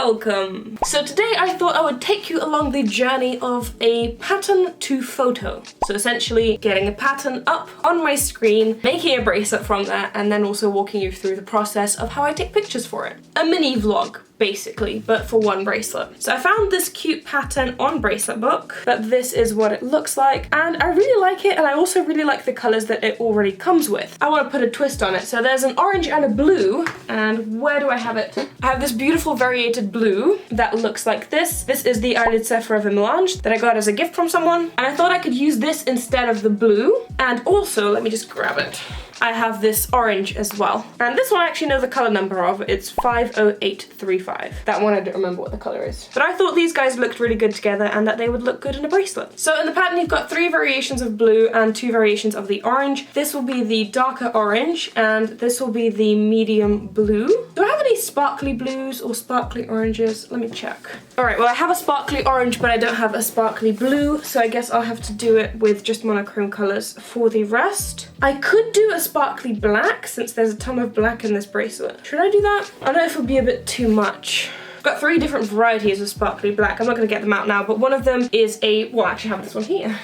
welcome! So today I thought I would take you along the journey of a pattern to photo. So essentially getting a pattern up on my screen, making a bracelet from there, and then also walking you through the process of how I take pictures for it. A mini vlog, basically, but for one bracelet. So I found this cute pattern on Bracelet Book, but this is what it looks like, and I really like it, and I also really like the colors that it already comes with. I want to put a twist on it. So there's an orange and a blue, and where do I have it? I have this beautiful variated blue that looks like this. This is the Eyelid Forever Melange that I got as a gift from someone, and I thought I could use this instead of the blue. And also, let me just grab it. I have this orange as well. And this one I actually know the color number of. It's 50835. That one I don't remember what the color is. But I thought these guys looked really good together and that they would look good in a bracelet. So in the pattern you've got 3 variations of blue and 2 variations of the orange. This will be the darker orange and this will be the medium blue. Do I have any sparkly blues or sparkly oranges? Let me check. Alright, well I have a sparkly orange but I don't have a sparkly blue, so I guess I'll have to do it with just monochrome colors for the rest. I could do a sparkly black since there's a ton of black in this bracelet. Should I do that? I don't know if it would be a bit too much. I've got 3 different varieties of sparkly black. I'm not going to get them out now, but one of them is a, well, I actually have this one here.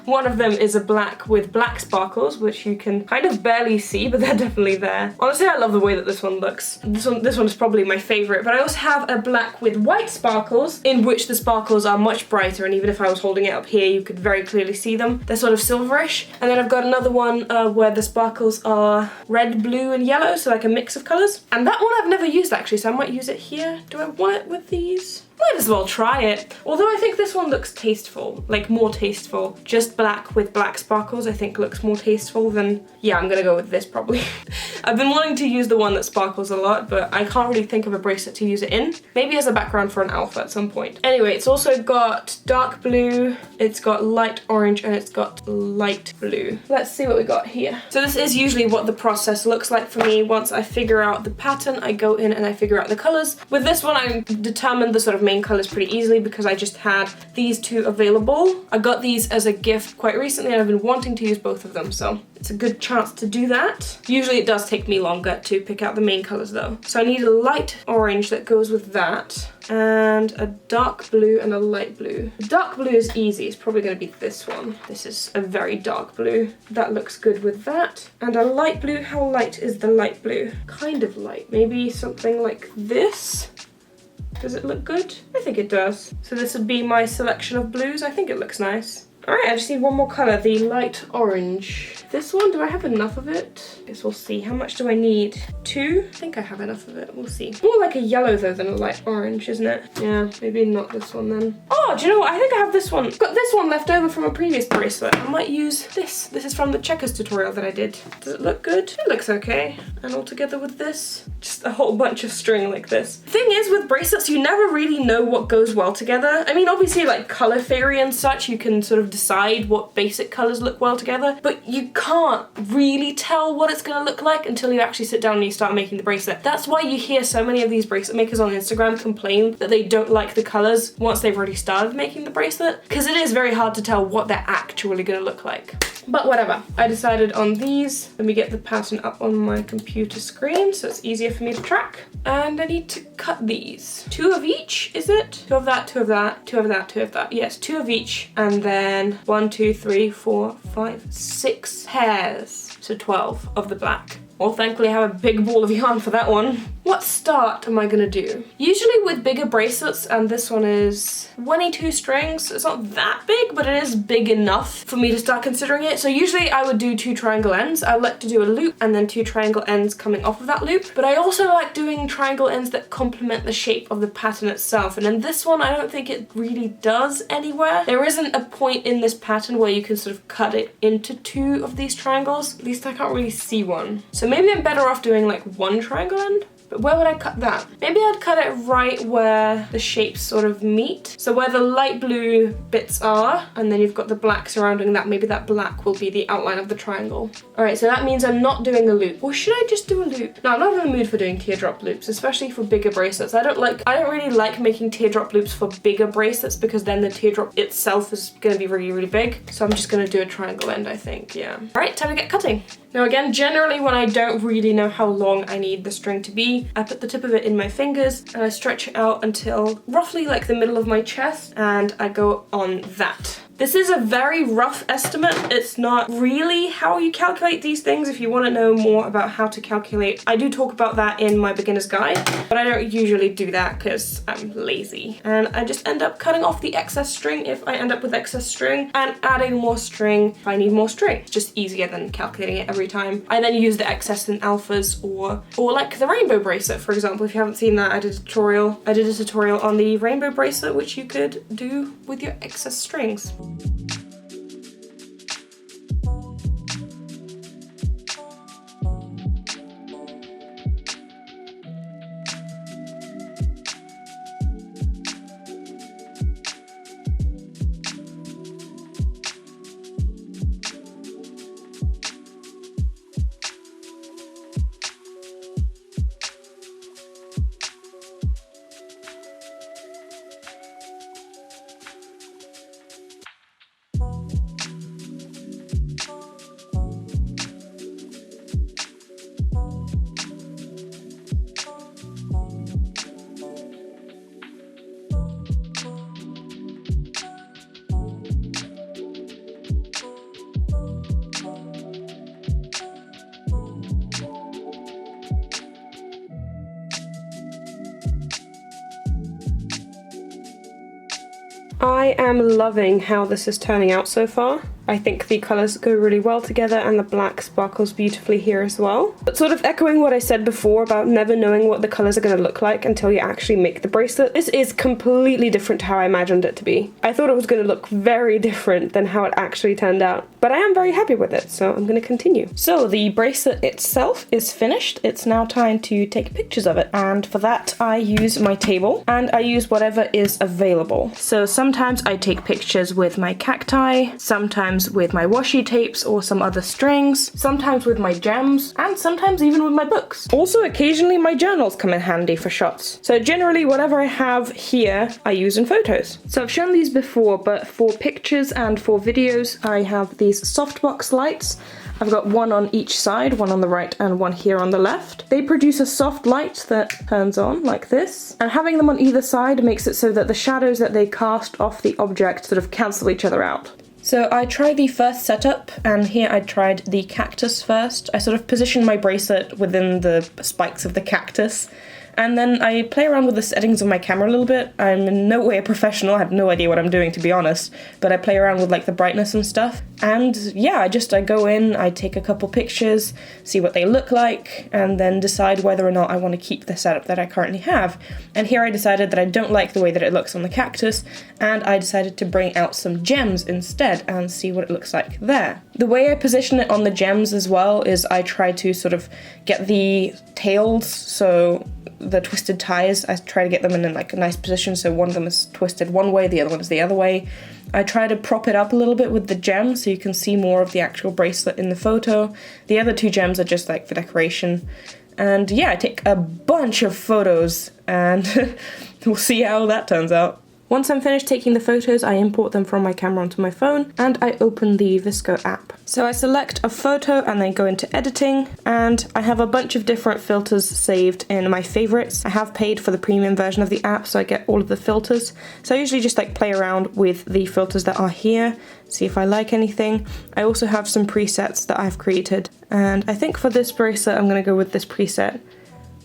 One of them is a black with black sparkles, which you can kind of barely see, but they're definitely there. Honestly, I love the way that this one looks. This one is probably my favorite, but I also have a black with white sparkles, in which the sparkles are much brighter, and even if I was holding it up here, you could very clearly see them. They're sort of silverish. And then I've got another one where the sparkles are red, blue, and yellow, so like a mix of colors. And that one I've never used actually, so I might use it here. Do I want it with these? Might as well try it. Although I think this one looks tasteful, like more tasteful. Just black with black sparkles I think looks more tasteful than, yeah, I'm gonna go with this probably. I've been wanting to use the one that sparkles a lot, but I can't really think of a bracelet to use it in. Maybe as a background for an alpha at some point. Anyway, it's also got dark blue, it's got light orange, and it's got light blue. Let's see what we got here. So this is usually what the process looks like for me. Once I figure out the pattern, I go in and I figure out the colors. With this one, I determined the sort of main colors pretty easily because I just had these 2 available. I got these as a gift quite recently and I've been wanting to use both of them, so it's a good chance to do that. Usually it does take me longer to pick out the main colors though. So I need a light orange that goes with that, and a dark blue and a light blue. The dark blue is easy, it's probably going to be this one. This is a very dark blue. That looks good with that. And a light blue, how light is the light blue? Kind of light, maybe something like this. Does it look good? I think it does. So this would be my selection of blues. I think it looks nice. Alright, I just need one more colour, the light orange. This one, do I have enough of it? Guess we'll see. How much do I need? 2? I think I have enough of it. We'll see. More like a yellow though than a light orange, isn't it? Yeah, maybe not this one then. Oh, do you know what? I think I have this one. I've got this one left over from a previous bracelet. I might use this. This is from the checkers tutorial that I did. Does it look good? It looks okay. And all together with this, just a whole bunch of string like this. The thing is with bracelets, you never really know what goes well together. I mean, obviously like color theory and such, you can sort of decide what basic colors look well together, but you can't really tell what it's gonna look like until you actually sit down and you start making the bracelet. That's why you hear so many of these bracelet makers on Instagram complain that they don't like the colors once they've already started making the bracelet, because it is very hard to tell what they're actually gonna look like. But whatever, I decided on these. Let me get the pattern up on my computer screen so it's easier for me to track. And I need to cut these. 2 of each, is it? 2 of that, 2 of that, 2 of that, 2 of that. Yes, 2 of each. And then 1, 2, 3, 4, 5, 6 pairs. So 12 of the black. Well, thankfully I have a big ball of yarn for that one. What start am I gonna do? Usually with bigger bracelets, and this one is 22 strings, it's not that big, but it is big enough for me to start considering it. So usually I would do 2 triangle ends. I like to do a loop and then 2 triangle ends coming off of that loop. But I also like doing triangle ends that complement the shape of the pattern itself. And in this one, I don't think it really does anywhere. There isn't a point in this pattern where you can sort of cut it into 2 of these triangles. At least I can't really see one. So maybe I'm better off doing like 1 triangle end. But where would I cut that? Maybe I'd cut it right where the shapes sort of meet. So where the light blue bits are, and then you've got the black surrounding that, maybe that black will be the outline of the triangle. All right, so that means I'm not doing a loop. Or should I just do a loop? No, I'm not in the mood for doing teardrop loops, especially for bigger bracelets. I don't really like making teardrop loops for bigger bracelets because then the teardrop itself is gonna be really, really big. So I'm just gonna do a triangle end, I think, yeah. All right, time to get cutting. Now again, generally when I don't really know how long I need the string to be, stringy. I put the tip of it in my fingers and I stretch it out until roughly like the middle of my chest, and I go on that. This is a very rough estimate. It's not really how you calculate these things. If you want to know more about how to calculate, I do talk about that in my beginner's guide, but I don't usually do that because I'm lazy. And I just end up cutting off the excess string if I end up with excess string, and adding more string if I need more string. It's just easier than calculating it every time. I then use the excess in alphas or like the rainbow bracelet, for example. If you haven't seen that, I did a tutorial on the rainbow bracelet, which you could do with your excess strings. I am loving how this is turning out so far. I think the colours go really well together and the black sparkles beautifully here as well. But sort of echoing what I said before about never knowing what the colours are going to look like until you actually make the bracelet, this is completely different to how I imagined it to be. I thought it was going to look very different than how it actually turned out, but I am very happy with it, so I'm going to continue. So the bracelet itself is finished. It's now time to take pictures of it, and for that I use my table and I use whatever is available. So sometimes I take pictures with my cacti, sometimes with my washi tapes or some other strings, sometimes with my gems, and sometimes even with my books. Also, occasionally my journals come in handy for shots. So generally whatever I have here I use in photos. So I've shown these before, but for pictures and for videos I have these softbox lights. I've got one on each side, one on the right and one here on the left. They produce a soft light that turns on like this, and having them on either side makes it so that the shadows that they cast off the object sort of cancel each other out. So I tried the first setup, and here I tried the cactus first. I sort of positioned my bracelet within the spikes of the cactus, and then I play around with the settings of my camera a little bit. I'm in no way a professional, I have no idea what I'm doing to be honest, but I play around with like the brightness and stuff. And yeah, I go in, I take a couple pictures, see what they look like, and then decide whether or not I want to keep the setup that I currently have. And here I decided that I don't like the way that it looks on the cactus, and I decided to bring out some gems instead and see what it looks like there. The way I position it on the gems as well is I try to sort of get the tails, so the twisted ties, I try to get them in like a nice position so one of them is twisted one way, the other one is the other way. I try to prop it up a little bit with the gems so you can see more of the actual bracelet in the photo. The other two gems are just like for decoration. And yeah, I take a bunch of photos and we'll see how that turns out. Once I'm finished taking the photos, I import them from my camera onto my phone and I open the Visco app. So I select a photo and then go into editing, and I have a bunch of different filters saved in my favorites. I have paid for the premium version of the app, so I get all of the filters. So I usually just like play around with the filters that are here, see if I like anything. I also have some presets that I've created, and I think for this bracelet I'm gonna go with this preset,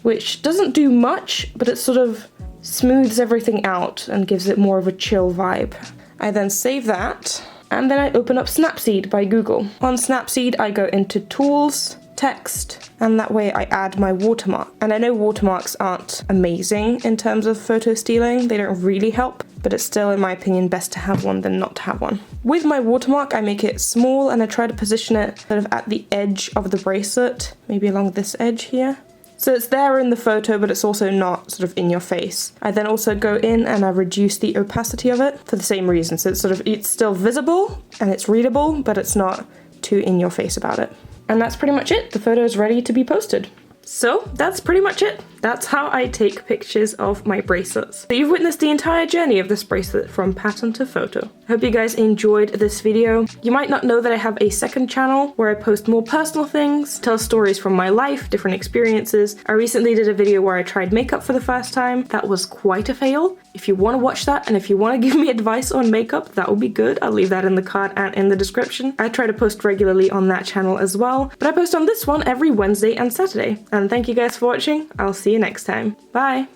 which doesn't do much, but it sort of smooths everything out and gives it more of a chill vibe. I then save that, and then I open up Snapseed by Google. On Snapseed I go into Tools, Text, and that way I add my watermark. And I know watermarks aren't amazing in terms of photo stealing, they don't really help, but it's still in my opinion best to have one than not to have one. With my watermark I make it small and I try to position it sort of at the edge of the bracelet, maybe along this edge here. So it's there in the photo, but it's also not sort of in your face. I then also go in and I reduce the opacity of it for the same reason. So it's still visible and it's readable, but it's not too in your face about it. And that's pretty much it. The photo is ready to be posted. So that's pretty much it. That's how I take pictures of my bracelets. So you've witnessed the entire journey of this bracelet from pattern to photo. I hope you guys enjoyed this video. You might not know that I have a second channel where I post more personal things, tell stories from my life, different experiences. I recently did a video where I tried makeup for the first time. That was quite a fail. If you want to watch that and if you want to give me advice on makeup, that would be good. I'll leave that in the card and in the description. I try to post regularly on that channel as well, but I post on this one every Wednesday and Saturday. And thank you guys for watching. I'll see you next time. Bye!